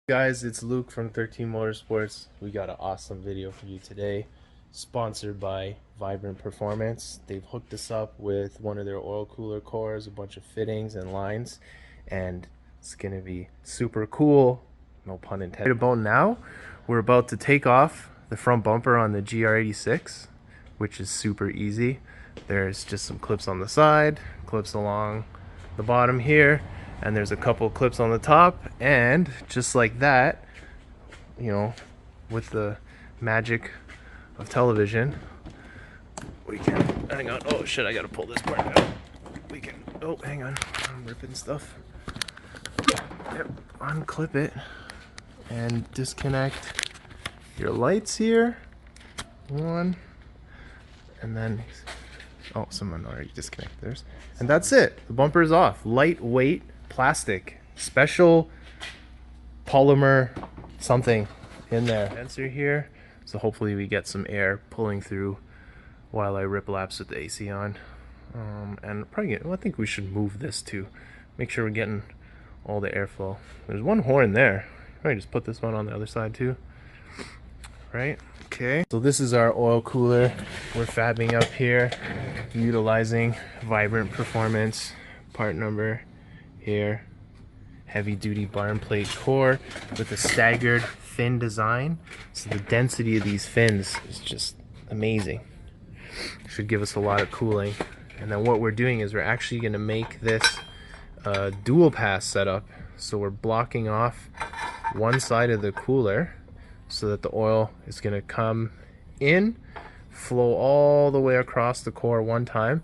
Guys, it's Luke from 13 Motorsports. We got an awesome video for you today, sponsored by Vibrant Performance. They've hooked us up with one of their oil cooler cores, a bunch of fittings and lines, and it's gonna be super cool, no pun intended. About now, we're about to take off the front bumper on the GR86, which is super easy. There's just some clips on the side, clips along the bottom here, and there's a couple clips on the top, and just like that, you know, with the magic of television, we can, hang on, oh shit, I gotta pull this part out. We can, oh, hang on, I'm ripping stuff. Yep, unclip it and disconnect your lights here. One, and then, oh, someone already disconnected theirs. And that's it, the bumper is off. Lightweight plastic, special polymer something in there. Sensor here, so hopefully we get some air pulling through while I rip laps with the AC on. And probably well, I think we should move this to make sure we're getting all the airflow. There's one horn there. Probably just put this one on the other side too. Right? Okay. So this is our oil cooler we're fabbing up here, utilizing Vibrant Performance part number here. Heavy duty barn plate core with a staggered fin design. So the density of these fins is just amazing. Should give us a lot of cooling. And then what we're doing is we're actually going to make this dual pass setup. So we're blocking off one side of the cooler so that the oil is going to come in, flow all the way across the core one time,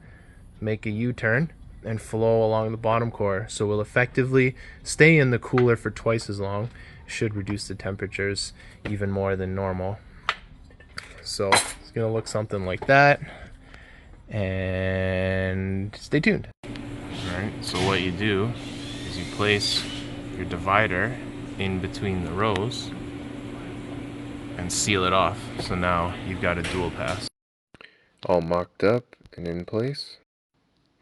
make a U-turn, and flow along the bottom core. So we'll effectively stay in the cooler for twice as long. Should reduce the temperatures even more than normal. So it's gonna look something like that. And stay tuned. Alright, so what you do is you place your divider in between the rows and seal it off. So now you've got a dual pass. All mocked up and in place.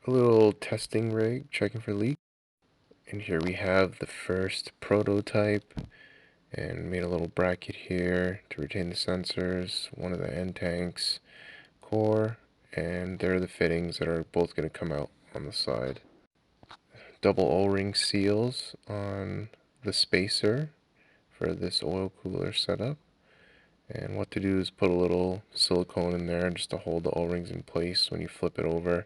A little testing rig checking for leaks. And here we have the first prototype, and made a little bracket here to retain the sensors, one of the end tanks, core, and there are the fittings that are both going to come out on the side. Double O-ring seals on the spacer for this oil cooler setup. And what to do is put a little silicone in there just to hold the O-rings in place when you flip it over.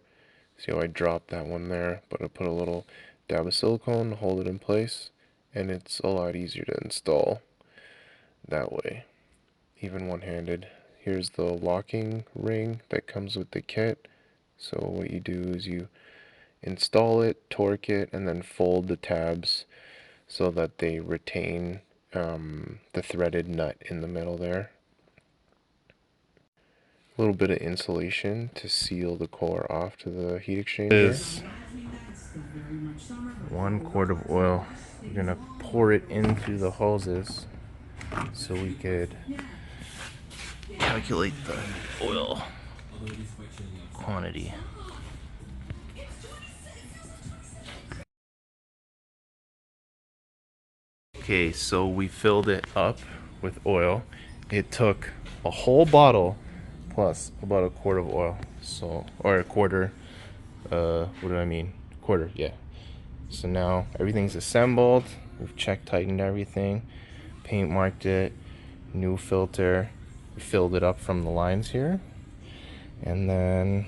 See how I dropped that one there, but I put a little dab of silicone to hold it in place, and it's a lot easier to install that way, even one-handed. Here's the locking ring that comes with the kit. So what you do is you install it, torque it, and then fold the tabs so that they retain the threaded nut in the middle there. A little bit of insulation to seal the core off to the heat exchanger. This is 1 quart of oil. We're gonna pour it in through the hoses so we could calculate the oil quantity. Okay, so we filled it up with oil. It took a whole bottle plus about a quart of oil. So, or a quarter, what do I mean? Quarter, yeah. So now everything's assembled. We've check tightened everything, paint marked it, new filter. We filled it up from the lines here. And then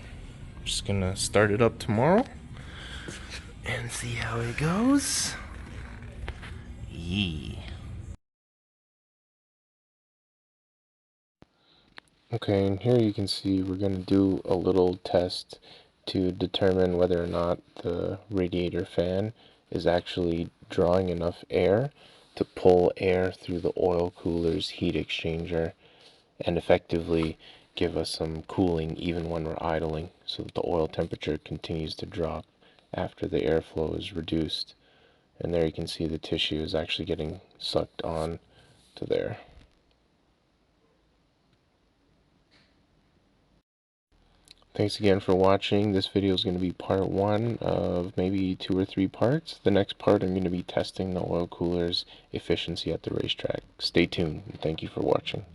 I'm just gonna start it up tomorrow and see how it goes. Yee. Okay, and here you can see we're going to do a little test to determine whether or not the radiator fan is actually drawing enough air to pull air through the oil cooler's heat exchanger and effectively give us some cooling even when we're idling, so that the oil temperature continues to drop after the airflow is reduced. And there you can see the tissue is actually getting sucked on to there. Thanks again for watching. This video is going to be part 1 of maybe 2 or 3 parts. The next part I'm going to be testing the oil cooler's efficiency at the racetrack. Stay tuned, and thank you for watching.